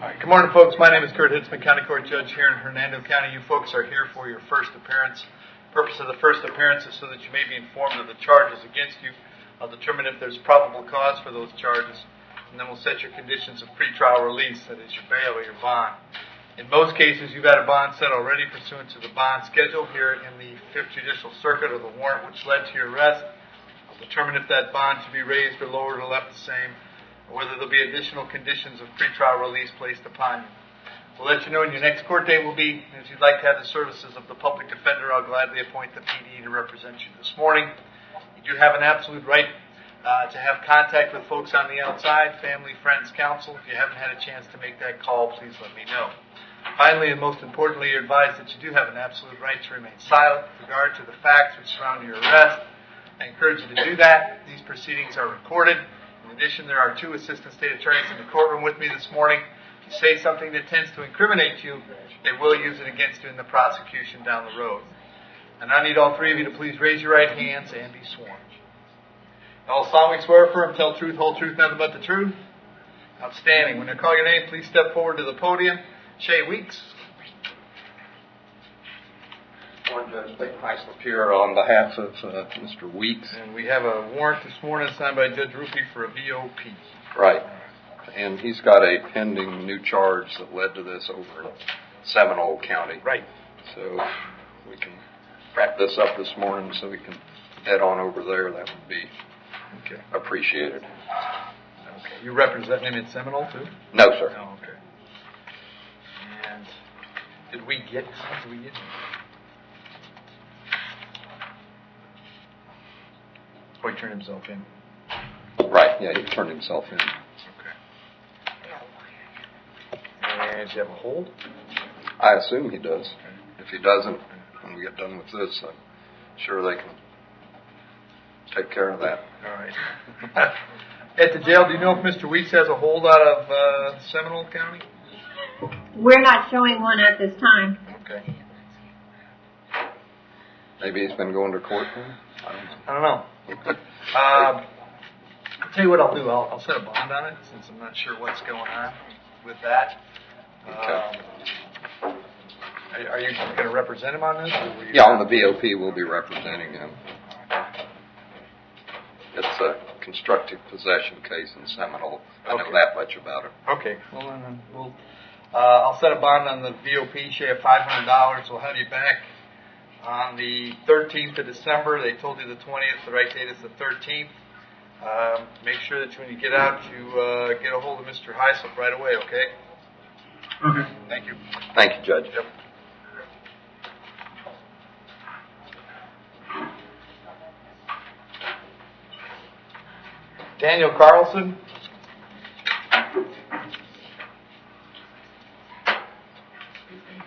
All right. Good morning, folks. My name is Kurt Hitzemann, County Court Judge here in Hernando County. You folks are here for your first appearance. The purpose of the first appearance is so that you may be informed of the charges against you. I'll determine if there's probable cause for those charges, and then we'll set your conditions of pretrial release, that is your bail or your bond. In most cases, you've had a bond set already pursuant to the bond schedule here in the 5th Judicial Circuit, or the warrant which led to your arrest. I'll determine if that bond should be raised or lowered or left the same, or whether there'll be additional conditions of pretrial release placed upon you. We'll let you know when your next court date will be. If you'd like to have the services of the public defender, I'll gladly appoint the PD to represent you this morning. You do have an absolute right to have contact with folks on the outside, family, friends, counsel. If you haven't had a chance to make that call, please let me know. Finally, and most importantly, you're advised that you do have an absolute right to remain silent with regard to the facts which surround your arrest. I encourage you to do that. These proceedings are recorded. In addition, there are 2 assistant state attorneys in the courtroom with me this morning. If you say something that tends to incriminate you, they will use it against you in the prosecution down the road. And I need all 3 of you to please raise your right hands and be sworn. I'll solemnly swear affirm, tell truth, whole truth, nothing but the truth. Outstanding. When I call your name, please step forward to the podium. Shay Weeks. Judge Heisler here on behalf of Mr. Weeks. And we have a warrant this morning signed by Judge Rupi for a VOP. Right. And he's got a pending new charge that led to this over in Seminole County. Right. So we can wrap this up this morning so we can head on over there. That would be appreciated. Okay. You represent him in Seminole too? No, sir. Oh, okay. And did we get him? Oh, he turned himself in. Right, yeah, he turned himself in. Okay. And does he have a hold? I assume he does. Okay. If he doesn't, when we get done with this, I'm sure they can take care of that. All right. At the jail, do you know if Mr. Weeks has a hold out of Seminole County? We're not showing one at this time. Okay. Maybe he's been going to court then? I don't know. I'll tell you what I'll do. I'll set a bond on it since I'm not sure what's going on with that. Okay. Are you going to represent him on this? Yeah, on the VOP we'll be representing him. It's a constructive possession case in Seminole. I know that much about it. Okay. Well, then I'll set a bond on the VOP, share $500. We'll have you back on the 13th of December. They told you the 20th. The right date is the 13th. Make sure that when you get out, you get a hold of Mr. Heisler right away, okay? Okay. Thank you. Thank you, Judge. Yep. Daniel Carlson.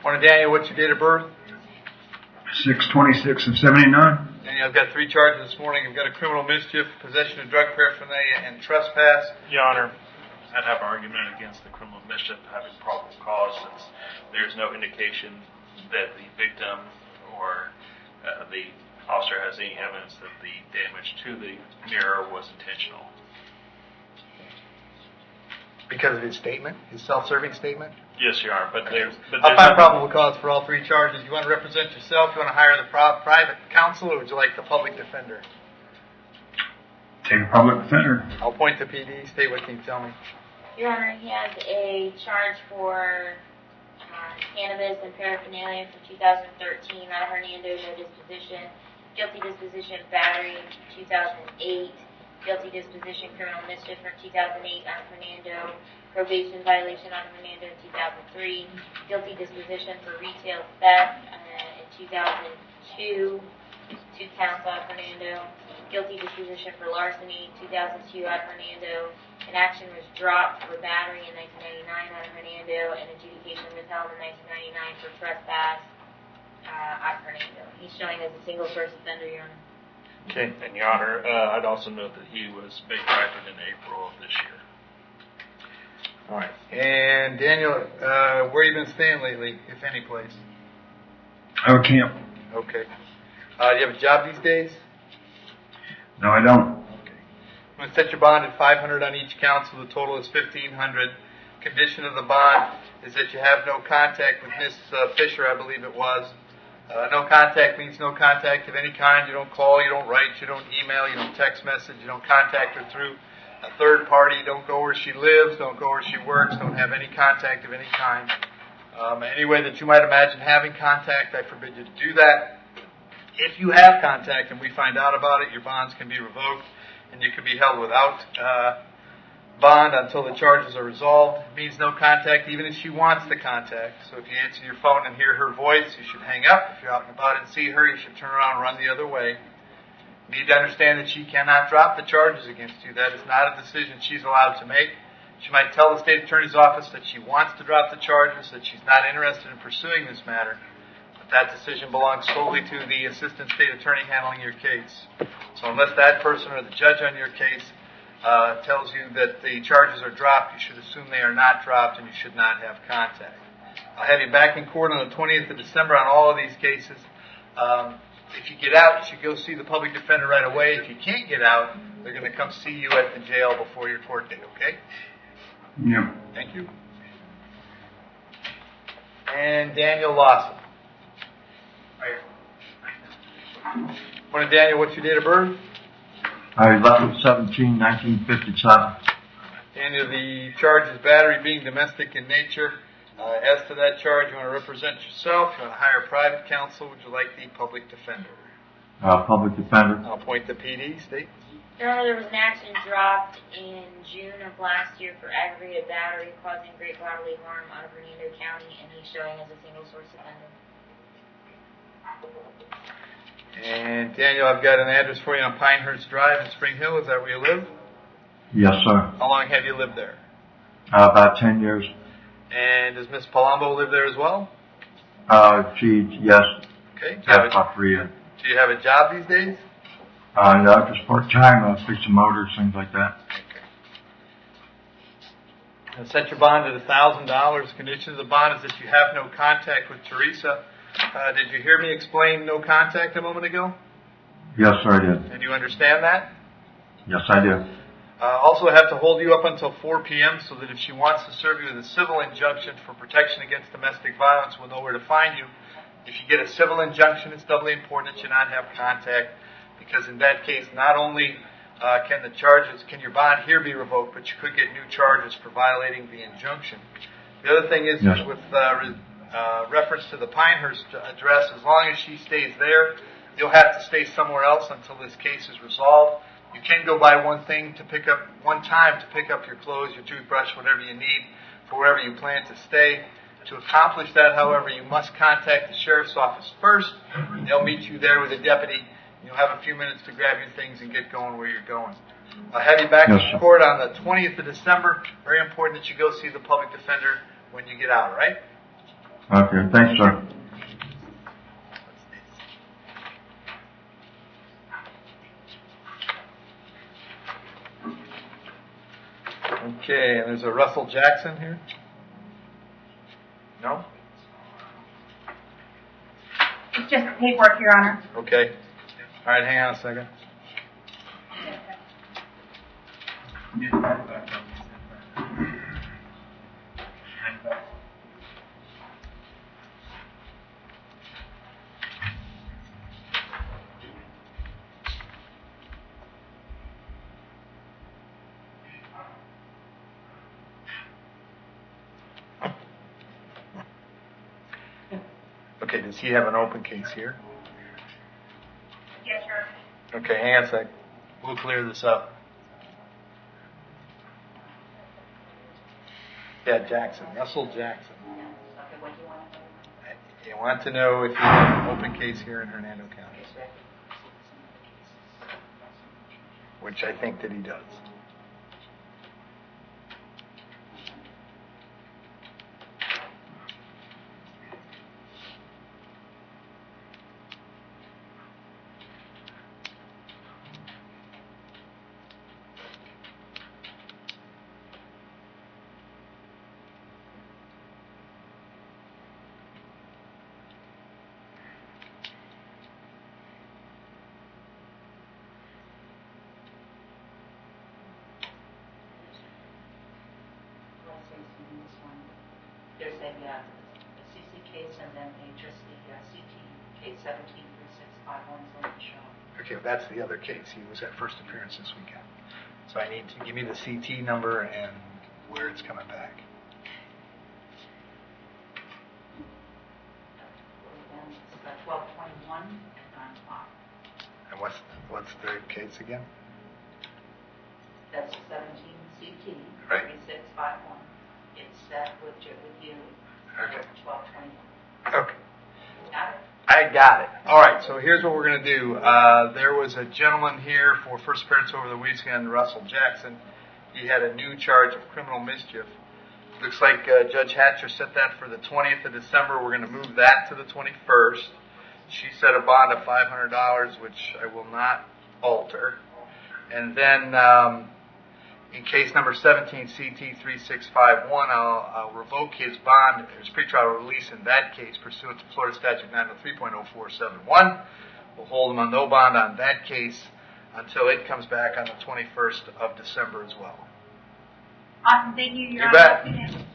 Morning, Daniel. What's your date of birth? 6/26 of 79. Daniel, I've got 3 charges this morning. I've got a criminal mischief, possession of drug paraphernalia, and trespass. Your Honor, I'd have an argument against the criminal mischief having probable cause since there's no indication that the victim or the officer has any evidence that the damage to the mirror was intentional. Because of his statement, his self-serving statement? Yes, Your Honor, but there's I'll find probable cause for all 3 charges. You want to represent yourself? You want to hire the private counsel, or would you like the public defender? Take a public defender. I'll point to PD. State what can you tell me? Your Honor, he has a charge for cannabis and paraphernalia from 2013 out of Hernando, no disposition. Guilty disposition battery from 2008. Guilty disposition criminal mischief from 2008 out of Hernando. Probation violation out of Hernando in 2003. Guilty disposition for retail theft in 2002. 2 counts out of Hernando. Guilty disposition for larceny 2002 out of Hernando. An action was dropped for battery in 1999 out of Hernando, and adjudication withheld in 1999 for trespass out of Hernando. He's showing as a single first offender, Your Honor. Okay. And Your Honor, I'd also note that he was bail-granted in April of this year. All right. And Daniel, where you been staying lately, if any place? Our camp. Okay. Do you have a job these days? No, I don't. Okay. I'm going to set your bond at $500 on each count, so the total is $1,500. condition of the bond is that you have no contact with Miss Fisher, I believe it was. No contact means no contact of any kind. You don't call, you don't write, you don't email, you don't text message, you don't contact her through a third party. Don't go where she lives, don't go where she works, don't have any contact of any kind. Any way that you might imagine having contact, I forbid you to do that. If you have contact and we find out about it, your bonds can be revoked and you can be held without bond until the charges are resolved. It means no contact even if she wants the contact. So if you answer your phone and hear her voice, you should hang up. If you're out and about and see her, you should turn around and run the other way. You need to understand that she cannot drop the charges against you. That is not a decision she's allowed to make. She might tell the state attorney's office that she wants to drop the charges, that she's not interested in pursuing this matter. But that decision belongs solely to the assistant state attorney handling your case. So unless that person or the judge on your case tells you that the charges are dropped, you should assume they are not dropped and you should not have contact. I'll have you back in court on the 20th of December on all of these cases. If you get out, you should go see the public defender right away. If you can't get out, they're going to come see you at the jail before your court date, okay? Yeah. Thank you. And Daniel Lawson. Morning, Daniel. What's your date of birth? 11/17/1957. Daniel, the charge is battery being domestic in nature. As to that charge, you want to represent yourself, you want to hire private counsel, would you like the public defender? Public defender. I'll appoint the PD, state. Your Honor, there was an action dropped in June of last year for aggravated battery causing great bodily harm out of Hernando County, and he's showing as a single source offender. And Daniel, I've got an address for you on Pinehurst Drive in Spring Hill. Is that where you live? Yes, sir. How long have you lived there? About 10 years. And does Miss Palumbo live there as well? Yes. Okay. That's about 3 years. Do you have a job these days? No, just part-time, fixing motors, things like that. Okay. And set your bond at $1,000. The condition of the bond is that you have no contact with Teresa. Did you hear me explain no contact a moment ago? Yes, sir, I did. And you understand that? Yes, I do. Also have to hold you up until 4 p.m. so that if she wants to serve you with a civil injunction for protection against domestic violence, we'll know where to find you. If you get a civil injunction, it's doubly important that you not have contact, because in that case, not only can your bond here be revoked, but you could get new charges for violating the injunction. The other thing is, yes, with reference to the Pinehurst address, as long as she stays there, you'll have to stay somewhere else until this case is resolved. You can go by one time to pick up your clothes, your toothbrush, whatever you need for wherever you plan to stay. To accomplish that, however, you must contact the sheriff's office first. They'll meet you there with a deputy. You'll have a few minutes to grab your things and get going where you're going. I'll have you back in court on the 20th of December. Very important that you go see the public defender when you get out, all right? Okay, thanks, sir. Okay, and there's a Russell Jackson here. No? It's just paperwork, Your Honor. Okay. All right, hang on a second. Okay, does he have an open case here? Yes, sir. Okay, hang on a sec. We'll clear this up. Yeah, Jackson, Russell Jackson. You want to know if he has an open case here in Hernando County, which I think that he does. in this one. There's a CC case and then just the CT case 173651 is on the show. Okay, well, that's the other case. He was at first appearance this weekend. So I need to give me the CT number and where it's coming back. And it's 1221 at 9 o'clock. And what's the case again? That's 17 CT Right. 3651. It's set with you. Okay. 1221. Okay. Got it? I got it. All right, so here's what we're going to do. There was a gentleman here for first appearance over the weekend, Russell Jackson. He had a new charge of criminal mischief. Looks like Judge Hatcher set that for the 20th of December. We're going to move that to the 21st. She set a bond of $500, which I will not alter. And then in case number 17, CT3651, I'll revoke his bond, his pretrial release in that case pursuant to Florida Statute 903.0471. We'll hold him on no bond on that case until it comes back on the 21st of December as well. Awesome, thank you, Your You Honor. bet.